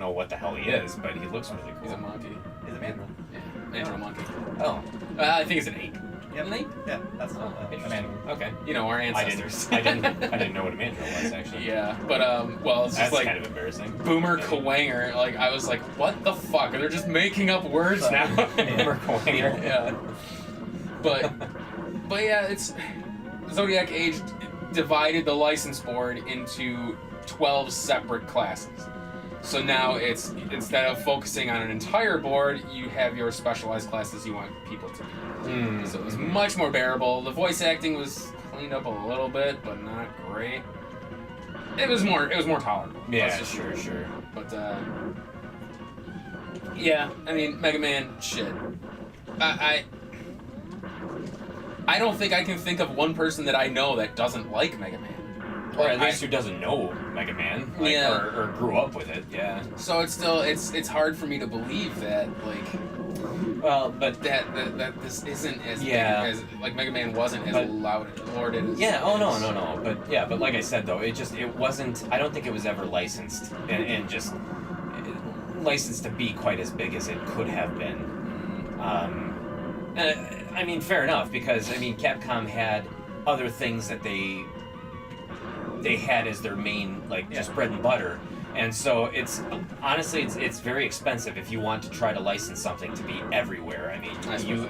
know what the hell he is, but he looks really cool. He's a monkey. He's a mandrill. Yeah, mandrill monkey. Oh. I think it's an ape. Yep. An ape? Yeah, that's a mandrill. Okay. You know, our ancestors. I didn't know what a mandrill was, actually. Yeah, but, well, it's just That's kind of embarrassing. Boomer Kawanger. Like, I was like, what the fuck? They're just making up words now. Boomer Kawanger. Yeah. But yeah, it's... Zodiac Age divided the license board into 12 separate classes. So now it's, instead of focusing on an entire board, you have your specialized classes you want people to be. So it was much more bearable. The voice acting was cleaned up a little bit, but not great. It was more tolerable. Yeah, sure. But yeah, I mean, Mega Man, shit. I don't think I can think of one person that I know that doesn't like Mega Man. Or at least who doesn't know Mega Man, like, Yeah. or grew up with it, yeah. So it's still it's hard for me to believe that Well, but that this isn't as big Yeah. as like Mega Man wasn't as But- lauded as yeah, oh as- no, but like I said though, it wasn't. I don't think it was ever licensed and just licensed to be quite as big as it could have been. I mean, fair enough, because I mean, Capcom had other things that they had as their main, like, just bread and butter, and so it's honestly it's very expensive if you want to try to license something to be everywhere. I mean,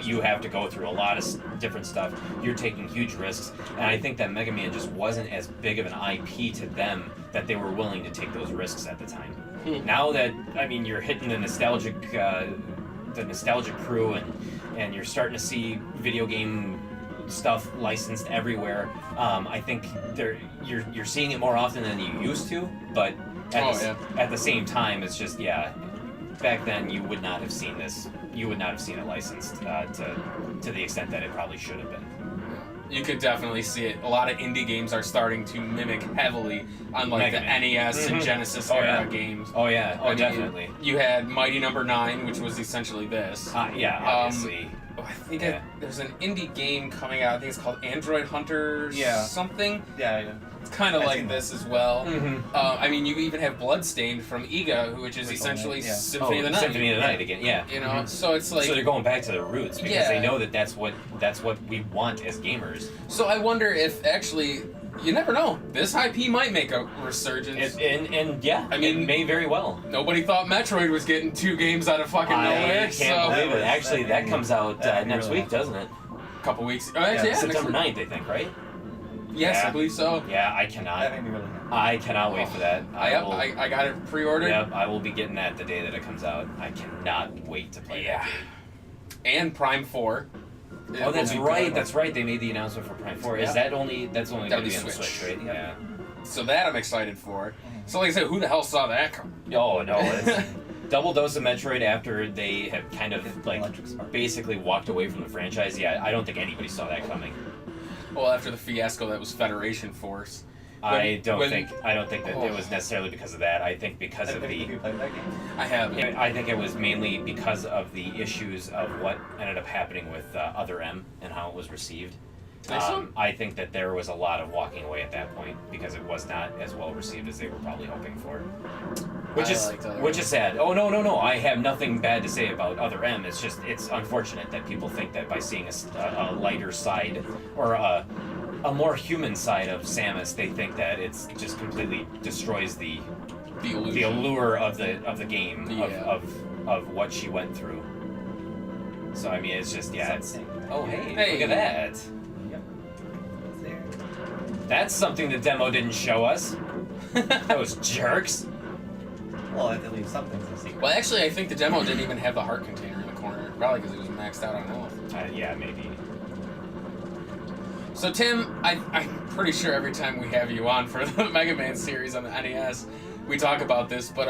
you have to go through a lot of different stuff. You're taking huge risks, and I think that Mega Man just wasn't as big of an IP to them that they were willing to take those risks at the time. Now that, I mean, you're hitting the nostalgic crew, and you're starting to see video game stuff licensed everywhere. I think you're seeing it more often than you used to, but at the same time, it's just, yeah, back then you would not have seen this. You would not have seen it licensed to the extent that it probably should have been. You could definitely see it. A lot of indie games are starting to mimic heavily on like Mega the Man. NES and Genesis era games. Oh yeah, I mean, definitely. You had Mighty Number 9, which was essentially this. Yeah, obviously. I think there's an indie game coming out. I think it's called Android Hunter something. Yeah. It's kind of like seen this as well. I mean, you even have Bloodstained from Iga, which is Like essentially yeah. Symphony of the Night. Symphony of the Night again, yeah. You know, so it's like... So they're going back to their roots because Yeah. they know that that's what we want as gamers. So I wonder if actually, you never know, this IP might make a resurgence. And yeah, I mean, it may very well. Nobody thought Metroid was getting 2 games out of fucking nowhere. I can't believe it. Actually, that comes out next really week, doesn't it? A couple weeks. Yeah, September 9th, I think, right? Yes, Yeah. I believe so. Yeah, I That cannot. made me really happy. I cannot wait for that. I got it pre-ordered. Yep, I will be getting that the day that it comes out. I cannot wait to play that game. And Prime 4. Oh, that's right. That's right. They made the announcement for Prime 4. Is that only? That's only That'll going be to be on the Switch. Switch, right? Yeah. So that I'm excited for. So like I said, who the hell saw that come? Oh no, it's double dose of Metroid after they have kind of like Electric Spark. basically walked away from the franchise. Yeah, I don't think anybody saw that coming. Well, after the fiasco that was Federation Force. I don't think that Oh. it was necessarily because of that. I think because of Have you the. played that game? I haven't. I think it was mainly because of the issues of what ended up happening with Other M and how it was received. Think so? I think that there was a lot of walking away at that point because it was not as well received as they were probably hoping for. Which is sad. Oh no! I have nothing bad to say about Other M. It's just it's unfortunate that people think that by seeing a lighter side or a more human side of Samus, they think that it's just completely destroys the allure of the game of what she went through. So I mean, it's just it's. Oh hey, look at that. Yep. It's there. That's something the demo didn't show us. Those jerks. Well, I had to leave some things in secret. Well, actually, I think the demo didn't even have the heart container in the corner. Probably because it was maxed out on health. Yeah, maybe. So Tim, I'm pretty sure every time we have you on for the Mega Man series on the NES, we talk about this, but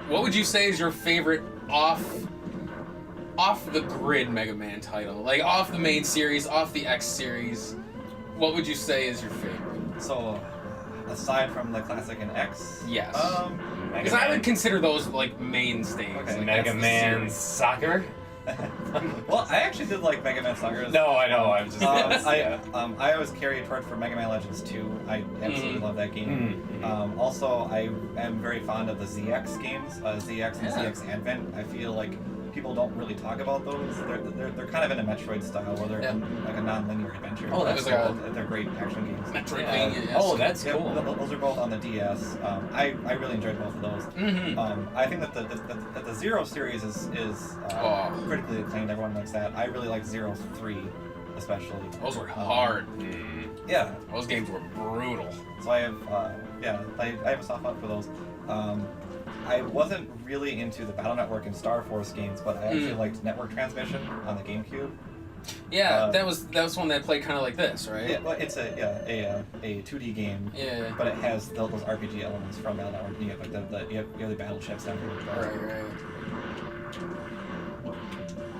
what would you say is your favorite off the grid Mega Man title? Like off the main series, off the X series, what would you say is your favorite? So, aside from the classic and X, Yes. Because I would consider those like mainstays. Okay. Like, Mega that's the Man series. Soccer. Well, I actually did like Mega Man Saga. No, I know. I'm just. I always carry a torch for Mega Man Legends 2. I absolutely love that game. Also, I am very fond of the ZX games, ZX and ZX Advent. I feel like people don't really talk about those. They're kind of in a Metroid style, where they're in like a non-linear adventure. Oh, that's cool. They're great action games. Metroidvania. Oh, that's cool. Those are both on the DS. I really enjoyed both of those. I think that the Zero series is critically acclaimed. Everyone likes that. I really like Zero 3, especially. Those were hard. Yeah. Those games were brutal. So I have I have a soft spot for those. I wasn't really into the Battle Network and Star Force games, but I actually liked Network Transmission on the GameCube. Yeah, that was one that played kind of like this, right? Yeah, well, it's a 2D game. Yeah. But it has those RPG elements from Battle Network. You have like you have the battleships and everything.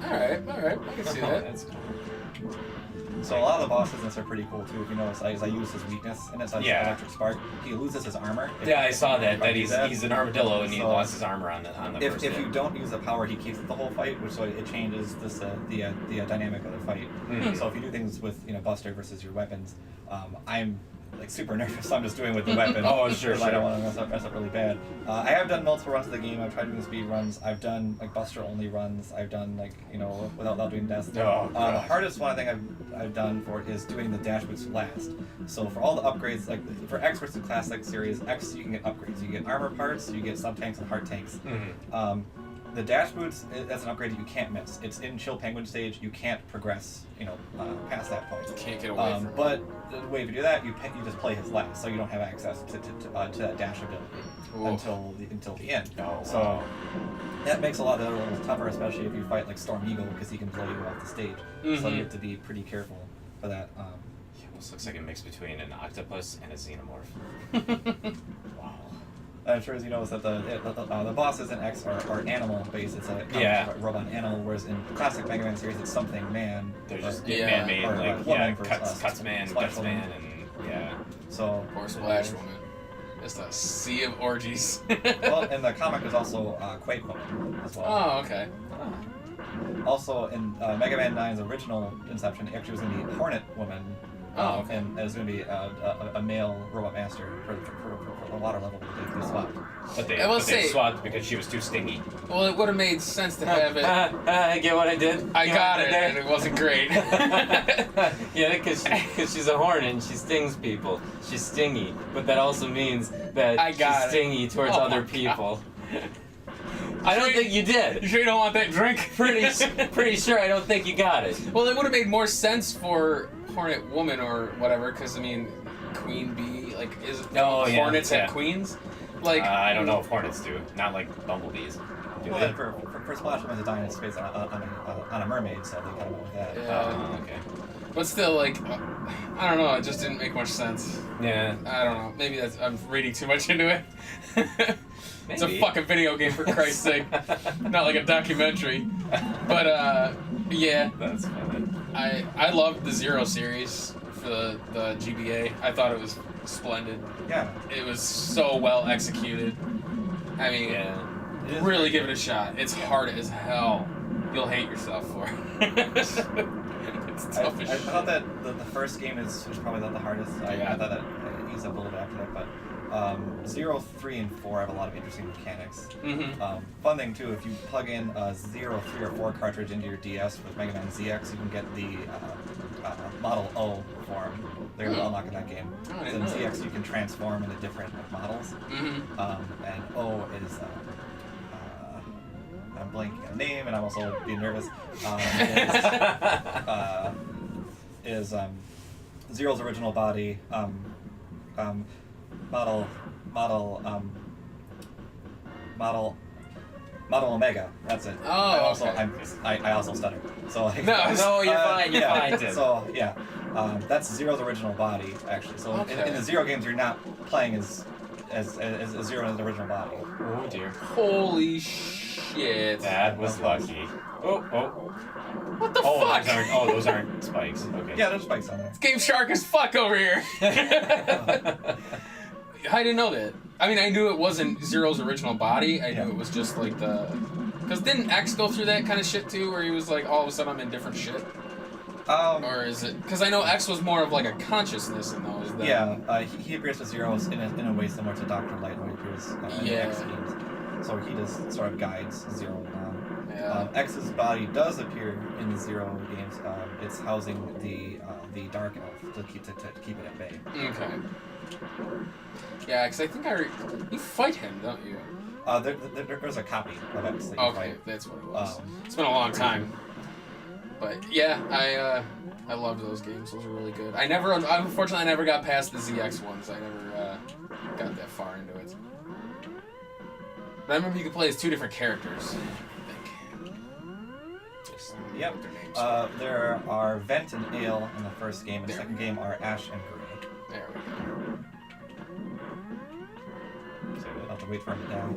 Right. All right. I can see that. That's cool. So a lot of the bosses in this are pretty cool too. If you notice, I use his weakness, and it's like Electric Spark. He loses his armor. Yeah, I saw that. He's an armadillo, and he lost his armor on the first If you don't use the power, he keeps the whole fight, which it changes the dynamic of the fight. So if you do things with Buster versus your weapons, I'm like super nervous. So I'm just doing with the weapon. Oh, sure. I don't want to mess up really bad. I have done multiple runs of the game. I've tried doing speed runs. I've done like Buster only runs. I've done like without doing deaths. The hardest one I think I've done for it is doing the dash boots last. So for all the upgrades, like for X versus Classic Series X, you can get upgrades. You get armor parts. You get sub tanks and heart tanks. The dash boots, that's an upgrade that you can't miss. It's in Chill Penguin stage. You can't progress, past that point. You can't get away from it. But the way to do that, you just play his last, so you don't have access to that dash ability until the end. So that makes a lot of it a little tougher, especially if you fight like Storm Eagle, because he can blow you off the stage. So you have to be pretty careful for that. He almost looks like a mix between an octopus and a xenomorph. Wow. I'm sure as you notice that the bosses in X are animal based. It's a robot animal, whereas in the classic Mega Man series it's something man. They're just man-made, cuts man, and So or Splash Woman. It's a sea of orgies. Well, in the comic there's also Quake Woman as well. Oh, okay. Also in Mega Man 9's original Inception, it actually was going to be Hornet Woman. Okay. And it was going to be a male robot master for a water level. They swapped. But they swapped because she was too stingy. Well, it would have made sense to have it. I get what I did. I got it, and it wasn't great. Yeah, because she's a hornet and she stings people. She's stingy, but that also means that she's stingy towards other people. I don't think you did. You sure you don't want that drink? Pretty sure I don't think you got it. Well, it would have made more sense for Hornet Woman or whatever, because I mean, Queen Bee, like, hornets have queens? Like, I don't know if hornets do. Not like bumblebees. Do they? For Splash Woman's dying in space on a mermaid, so they kind of went with that. Yeah. Okay. But still, like, I don't know. It just didn't make much sense. Yeah. I don't know. Maybe I'm reading too much into it. It's a fucking video game, for Christ's sake. Not like a documentary. But, yeah. That's funny. I loved the Zero series for the GBA. I thought it was splendid. Yeah. It was so well executed. I mean, really give it a shot. It's hard as hell. You'll hate yourself for it. It's tough as shit. I thought that the first game is probably not the hardest. I thought that it eased up a little bit after that, but 0, 3, and 4 have a lot of interesting mechanics. Fun thing too, if you plug in a 0, 3, or 4 cartridge into your DS with Mega Man ZX, you can get the Model O form. They're going to unlock in that game. In ZX, you can transform into different models. And O is I'm blanking on a name, and I'm also being nervous. Is Zero's original body. Model Omega. That's it. Oh, I also stutter. So like, no, you're fine. You're fine. So yeah, that's Zero's original body actually. So in the Zero games, you're not playing as Zero in his original body. Oh dear. Holy shit. That was lucky. Oh. What the fuck? Those aren't spikes. Okay. Yeah, there's spikes on there. This game's shark as fuck over here. I didn't know that. I mean, I knew it wasn't Zero's original body. I knew it was just like the Because didn't X go through that kind of shit too, where he was like, all of a sudden I'm in different shit? Or is it... Because I know X was more of like a consciousness in those. Than... Yeah, he appears with Zero's in a way similar to Dr. Light when he appears in the X games. So he just sort of guides Zero now. Yeah. X's body does appear in the Zero games. It's housing the Dark Elf to keep it at bay. Okay. Yeah, because I think you fight him, don't you? There's a copy of X that you Okay, fight. that's what it was. It's been a long time. But yeah, I loved those games. Those were really good. Unfortunately, I never got past the ZX ones. I never got that far into it. But I remember you could play as 2 different characters. I think. Just yep. their names. There are Vent and Ale in the first game. And the second game are Ash and Gray. There we go. I'll have to wait for him to die.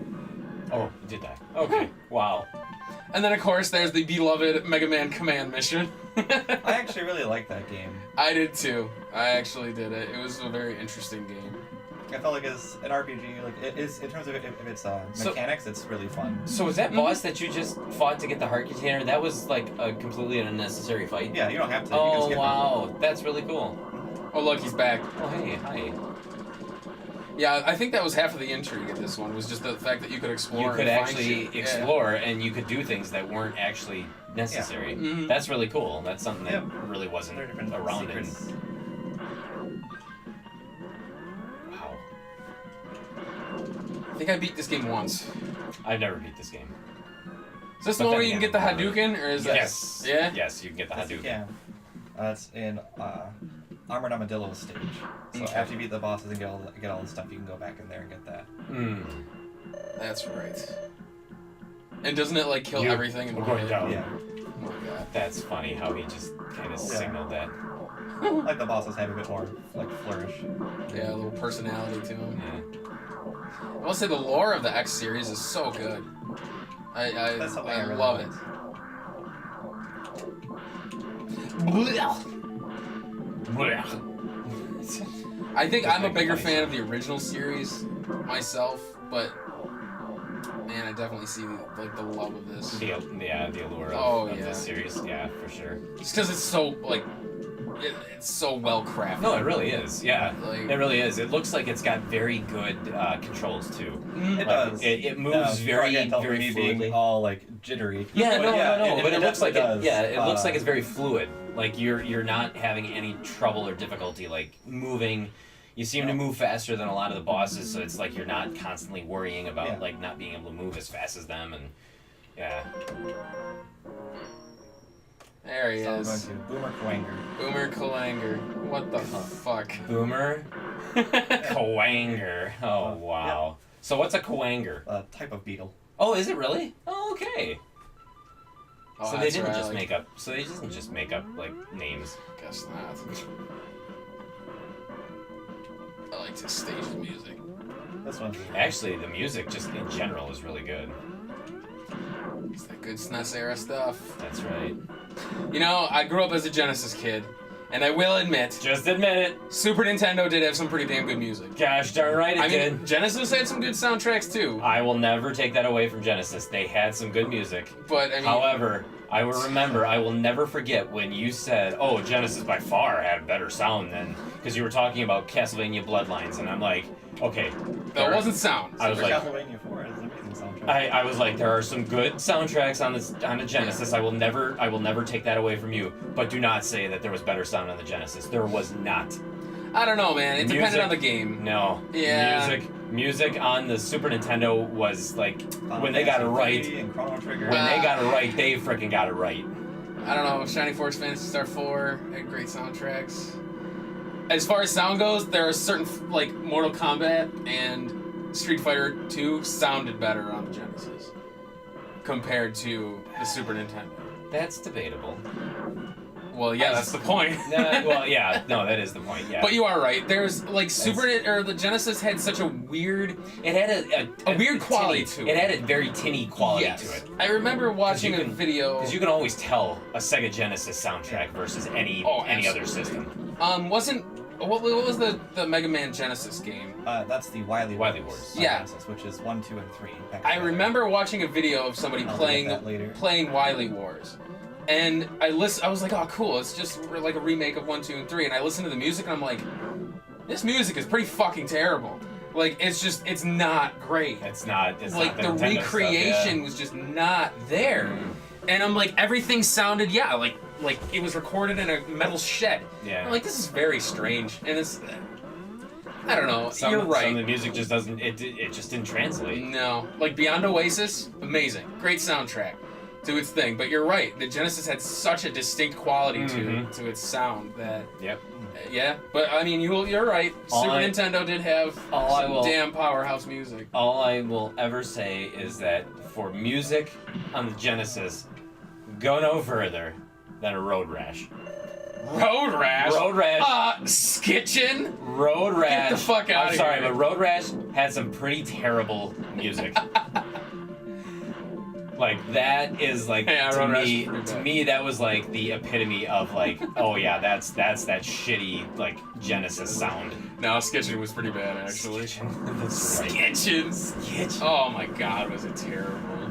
Oh, he did die. Okay. Wow. And then, of course, there's the beloved Mega Man Command mission. I actually really like that game. I did too. I actually did it. It was a very interesting game. I felt like it's an RPG. Like it is in terms of if its mechanics, it's really fun. So was that boss that you just fought to get the heart container? That was like a completely unnecessary fight. Yeah, you don't have to. Oh you can skip wow, that's really cool. Oh look, he's back. Oh hey, hi. Yeah, I think that was half of the intrigue of this one, was just the fact that you could explore. You could and find actually shit. explore, and you could do things that weren't actually necessary. Yeah. Mm-hmm. That's really cool. That's something that really wasn't There are different around in. secrets. Wow. I think I beat this game once. I've never beat this game. Is this the But one then where you can again, get the Hadouken, or is that? Yes. Yeah. Yes, you can get the Hadouken. Yeah. It's in Armored Armadillo stage. So Okay. after you beat the bosses and get all the stuff, you can go back in there and get that. Hmm. That's right. And doesn't it like kill everything? And We're going down. Yeah. Oh my god. That's funny how he just kind of signaled that. Like the bosses have a bit more like flourish. Yeah, a little personality to him. Yeah. I will say the lore of the X series is so good. That's something I really love like. it. I think I'm a bigger fan of the original series myself, but man, I definitely see the love of this. The allure of this series, yeah, for sure. Just because it's so like it's so well crafted. No, it really is. Yeah, Like- it really is. It looks like it's got very good controls too. It Like, does. It moves very me fluidly. being all like jittery. Yeah, But no. But it looks like definitely does. it looks like it's very fluid. Like you're not having any trouble or difficulty like moving. You seem to move faster than a lot of the bosses, so it's like you're not constantly worrying about like not being able to move as fast as them, and yeah. There he So I'm is. going to Boomer Kuwanger. Boomer Kalanger. What the fuck? Boomer, Kawanger. Oh wow. So what's a Kawanger? A type of beetle. Oh, is it really? Oh, okay. Oh, So they that's didn't right, just like- make up. So they didn't just make up like names. Guess not. I like to stage the music. This one. Actually, the music just in general is really good. It's that good SNES era stuff. That's right. You know, I grew up as a Genesis kid, and I will admit, Just admit it. Super Nintendo did have some pretty damn good music. Gosh darn right it I did. mean, Genesis had some good soundtracks too. I will never take that away from Genesis. They had some good music. But I mean, However, I will never forget when you said, "Oh, Genesis by far had better sound than," because you were talking about Castlevania Bloodlines, and I'm like, okay. that wasn't sound. I was For like, Castlevania 4 is an amazing soundtrack. I was like, there are some good soundtracks on the Genesis. I will never take that away from you. But do not say that there was better sound on the Genesis. There was not. I don't know, man. It depended on the game. No. Yeah. Music on the Super Nintendo was like when they got it right. And Chrono Trigger. When they got it right, they freaking got it right. I don't know. Shining Force Phantasy Star 4 had great soundtracks. As far as sound goes, there are certain like Mortal Kombat and Street Fighter 2 sounded better on the Genesis compared to the Super Nintendo. That's debatable. Well, yeah, that's the point. Well, yeah, no, that is the point. Yeah. But you are right. There's like the Genesis had such a weird. It had a weird quality to it. It had a very tinny quality Yes. to it. I remember watching a video. Because you can always tell a Sega Genesis soundtrack versus any other system. What was the Mega Man Genesis game? That's the Wily Wars. Yeah. Genesis, which is 1, 2, and 3. I remember watching a video of somebody I'll playing look at that later. playing Wily Wars, and I was like, oh cool, it's just like a remake of 1, 2, and 3. And I listened to the music and I'm like, this music is pretty fucking terrible. Like it's not great. It's not like the the Nintendo recreation stuff, yeah. was just not there. And I'm like, everything sounded like it was recorded in a metal shed. Yeah. I'm like, this is very strange, and it's I don't know. Some You're right. of the music just doesn't. It just didn't translate. No, like Beyond Oasis, amazing, great soundtrack to its thing. But you're right, the Genesis had such a distinct quality to its sound that. Yep. Yeah, but I mean, you're right. Super Nintendo did have some damn powerhouse music. All I will ever say is that for music on the Genesis, go no further than a Road Rash. Road Rash? Road Rash. Skitchin'? Road Rash. Get the fuck out I'm of sorry, here. but Road Rash had some pretty terrible music. Like that is like Yeah, Road Rash is pretty to bad. me that was like the epitome of like, oh yeah, that's that shitty like Genesis sound. No, Skitchin' was pretty bad actually. That's right. Skitchin'. Skitchin'. Oh my god, was it terrible.